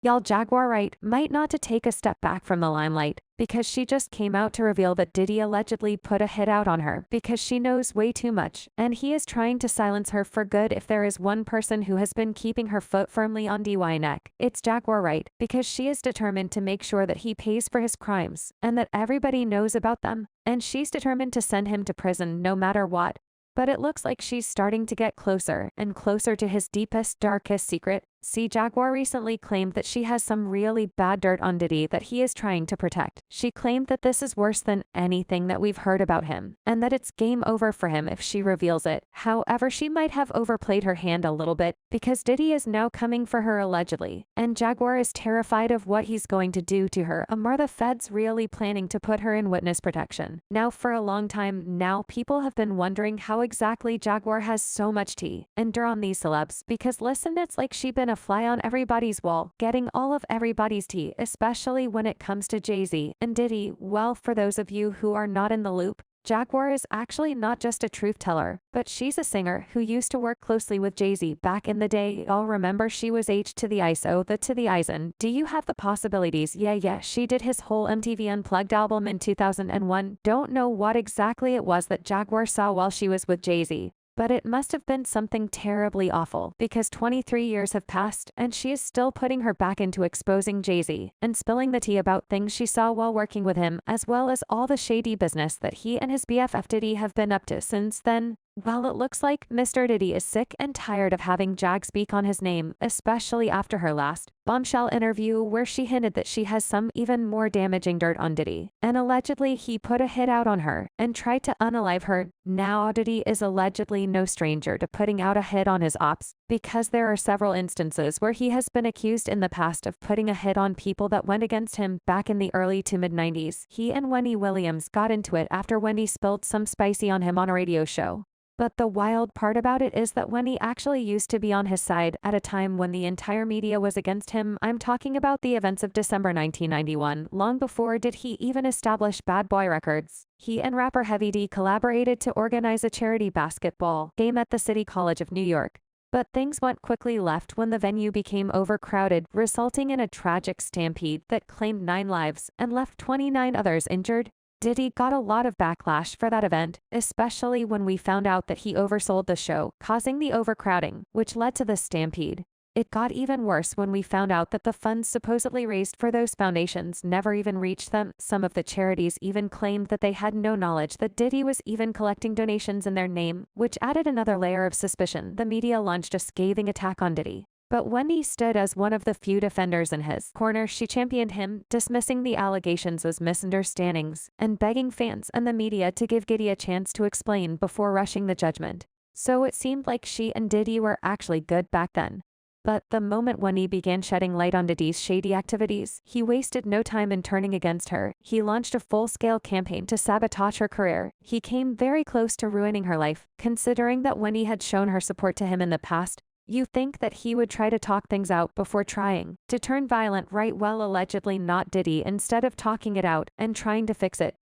Y'all, Jaguar Wright might not to take a step back from the limelight because she just came out to reveal that Diddy allegedly put a hit out on her because she knows way too much and he is trying to silence her for good. If there is one person who has been keeping her foot firmly on DY neck, it's Jaguar Wright, because she is determined to make sure that he pays for his crimes and that everybody knows about them, and she's determined to send him to prison no matter what. But it looks like she's starting to get closer and closer to his deepest, darkest secret. See, Jaguar recently claimed that she has some really bad dirt on Diddy that he is trying to protect. She claimed that this is worse than anything that we've heard about him, and that it's game over for him if she reveals it. However, she might have overplayed her hand a little bit, because Diddy is now coming for her allegedly, and Jaguar is terrified of what he's going to do to her. Are the feds really planning to put her in witness protection? Now, for a long time now, people have been wondering how exactly Jaguar has so much tea and dirt on these celebs, because listen, it's like she's been a fly on everybody's wall, getting all of everybody's tea, especially when it comes to Jay-Z and Diddy. Well, for those of you who are not in the loop, Jaguar is actually not just a truth teller, but she's a singer who used to work closely with Jay-Z back in the day. Y'all remember she was H to the ISO, the to the Eisen. Do you have the possibilities? Yeah, she did his whole MTV Unplugged album in 2001. Don't know what exactly it was that Jaguar saw while she was with Jay-Z, but it must have been something terribly awful, because 23 years have passed and she is still putting her back into exposing Jay-Z and spilling the tea about things she saw while working with him, as well as all the shady business that he and his BFF Diddy have been up to since then. Well, it looks like Mr. Diddy is sick and tired of having Jag speak on his name, especially after her last bombshell interview where she hinted that she has some even more damaging dirt on Diddy, and allegedly he put a hit out on her and tried to unalive her. Now Diddy is allegedly no stranger to putting out a hit on his ops, because there are several instances where he has been accused in the past of putting a hit on people that went against him. Back in the early to mid-90s, he and Wendy Williams got into it after Wendy spilled some spicy on him on a radio show. But the wild part about it is that Wendy actually used to be on his side at a time when the entire media was against him. I'm talking about the events of December 1991. Long before did he even establish Bad Boy Records, he and rapper Heavy D collaborated to organize a charity basketball game at the City College of New York. But things went quickly left when the venue became overcrowded, resulting in a tragic stampede that claimed 9 lives and left 29 others injured. Diddy got a lot of backlash for that event, especially when we found out that he oversold the show, causing the overcrowding, which led to the stampede. It got even worse when we found out that the funds supposedly raised for those foundations never even reached them. Some of the charities even claimed that they had no knowledge that Diddy was even collecting donations in their name, which added another layer of suspicion. The media launched a scathing attack on Diddy, but Wendy stood as one of the few defenders in his corner. She championed him, dismissing the allegations as misunderstandings and begging fans and the media to give Diddy a chance to explain before rushing the judgment. So it seemed like she and Diddy were actually good back then. But the moment Wendy began shedding light on Diddy's shady activities, he wasted no time in turning against her. He launched a full-scale campaign to sabotage her career. He came very close to ruining her life, considering that Wendy had shown her support to him in the past. You think that he would try to talk things out before trying to turn violent, right? Well, allegedly not Diddy. Instead of talking it out and trying to fix it,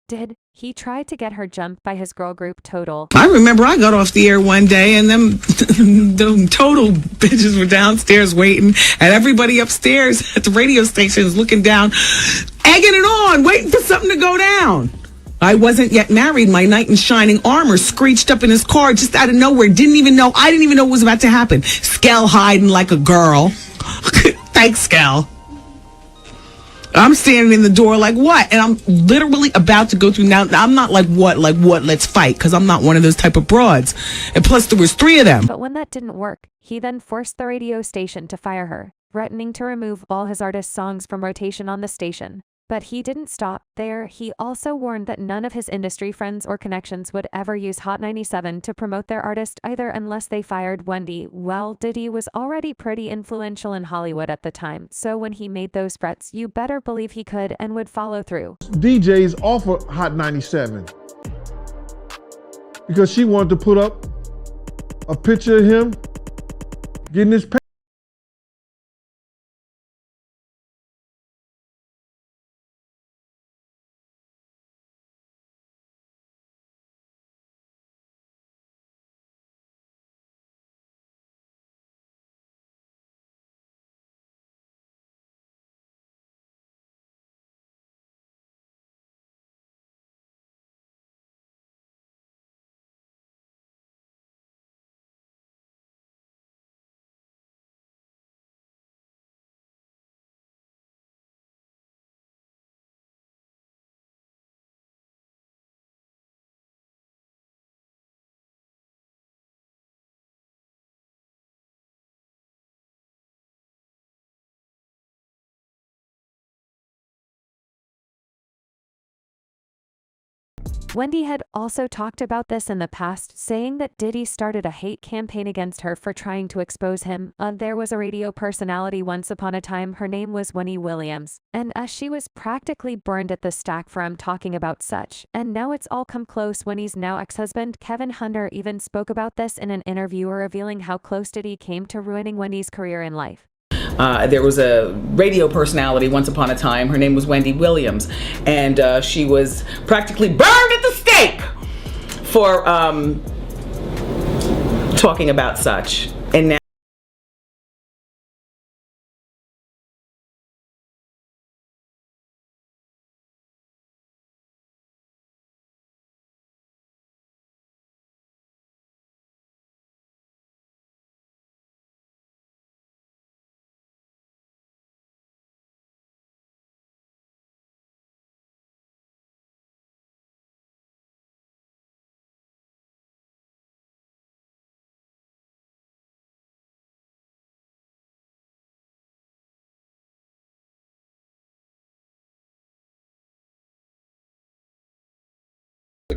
he tried to get her jumped by his girl group Total. I remember I got off the air one day and them Total bitches were downstairs waiting, and everybody upstairs at the radio station is looking down, egging it on, waiting for something to go down. I wasn't yet married. My knight in shining armor screeched up in his car just out of nowhere. I didn't even know what was about to happen. Skell hiding like a girl. Thanks, Skell. I'm standing in the door like, what? And I'm literally about to go through. Now, I'm not like, what, let's fight, because I'm not one of those type of broads. And plus, there was 3 of them. But when that didn't work, he then forced the radio station to fire her, threatening to remove all his artist songs from rotation on the station. But he didn't stop there. He also warned that none of his industry friends or connections would ever use Hot 97 to promote their artist either, unless they fired Wendy. Well, Diddy was already pretty influential in Hollywood at the time, so when he made those threats, you better believe he could and would follow through. DJs off of Hot 97 because she wanted to put up a picture of him getting his Wendy had also talked about this in the past, saying that Diddy started a hate campaign against her for trying to expose him. There was a radio personality once upon a time, her name was Wendy Williams, and she was practically burned at the stake for talking about such. And now it's all come close. Wendy's now ex-husband Kevin Hunter even spoke about this in an interview, revealing how close Diddy came to ruining Wendy's career in life. There was a radio personality once upon a time. Her name was Wendy Williams, and she was practically burned at the stake for talking about such. And now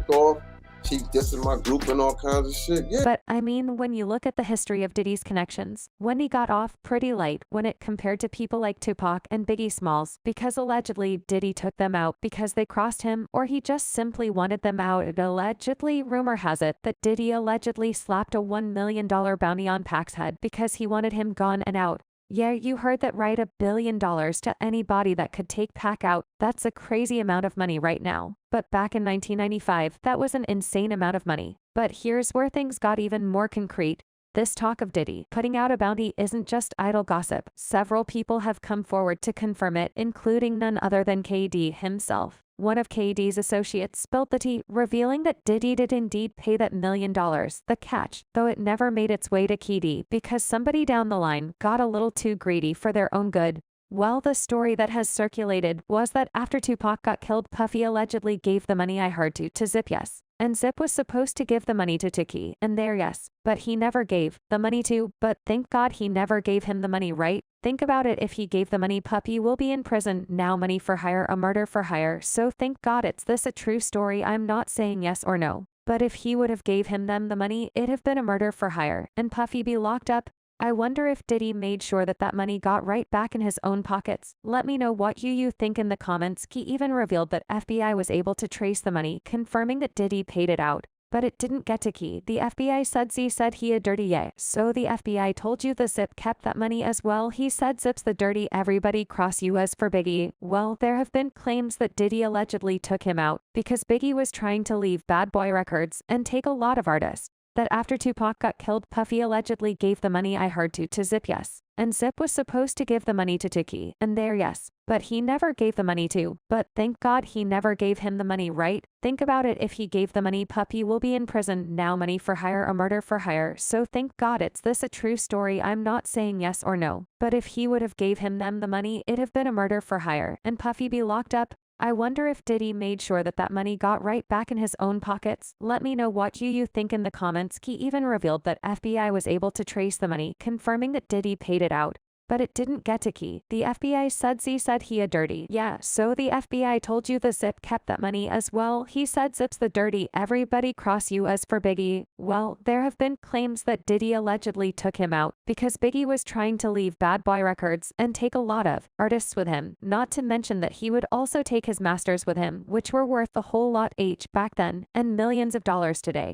off. She dissing my group and all kinds of shit. Yeah. But I mean, when you look at the history of Diddy's connections, Wendy got off pretty light when it compared to people like Tupac and Biggie Smalls, because allegedly Diddy took them out because they crossed him, or he just simply wanted them out. Allegedly, rumor has it that Diddy allegedly slapped a $1 million bounty on Pac's head because he wanted him gone and out. Yeah, you heard that right, $1 billion to anybody that could take Pac out. That's a crazy amount of money right now. But back in 1995, that was an insane amount of money. But here's where things got even more concrete. This talk of Diddy putting out a bounty isn't just idle gossip. Several people have come forward to confirm it, including none other than KD himself. One of KD's associates spilled the tea, revealing that Diddy did indeed pay that $1 million. The catch, though, it never made its way to KD because somebody down the line got a little too greedy for their own good. Well, the story that has circulated was that after Tupac got killed, Puffy allegedly gave the money, I heard, to Zip, yes. And Zip was supposed to give the money to Key, and there, yes. But he never gave the money to, but thank God he never gave him the money, right? Think about it, if he gave the money, Puppy will be in prison now. Money for hire, a murder for hire. So thank God. It's this a true story? I'm not saying yes or no. But if he would have gave him them the money, it'd have been a murder for hire, and Puffy be locked up. I wonder if Diddy made sure that that money got right back in his own pockets. Let me know what you think in the comments. He even revealed that FBI was able to trace the money, confirming that Diddy paid it out. But it didn't get to Key. The FBI said he a dirty, yeah. So the FBI told you the Zip kept that money as well. He said Zip's the dirty, everybody cross you as for Biggie. Well, there have been claims that Diddy allegedly took him out because Biggie was trying to leave Bad Boy Records and take a lot of artists. That after Tupac got killed, Puffy allegedly gave the money, I heard, to Zip, yes. And Zip was supposed to give the money to Key, and there, yes. But he never gave the money to, but thank God he never gave him the money, right? Think about it, if he gave the money, Puppy will be in prison now. Money for hire, a murder for hire. So thank God. It's this a true story? I'm not saying yes or no. But if he would have gave him them the money, it'd have been a murder for hire, and Puffy be locked up. I wonder if Diddy made sure that that money got right back in his own pockets. Let me know what you think in the comments. He even revealed that FBI was able to trace the money, confirming that Diddy paid it out. But it didn't get to Key. The FBI said he a dirty, yeah. So the FBI told you the Zip kept that money as well. He said Zip's the dirty, everybody cross you as for Biggie. Well, there have been claims that Diddy allegedly took him out because Biggie was trying to leave Bad Boy Records and take a lot of artists with him. Not to mention that he would also take his masters with him, which were worth a whole lot each back then and millions of dollars today.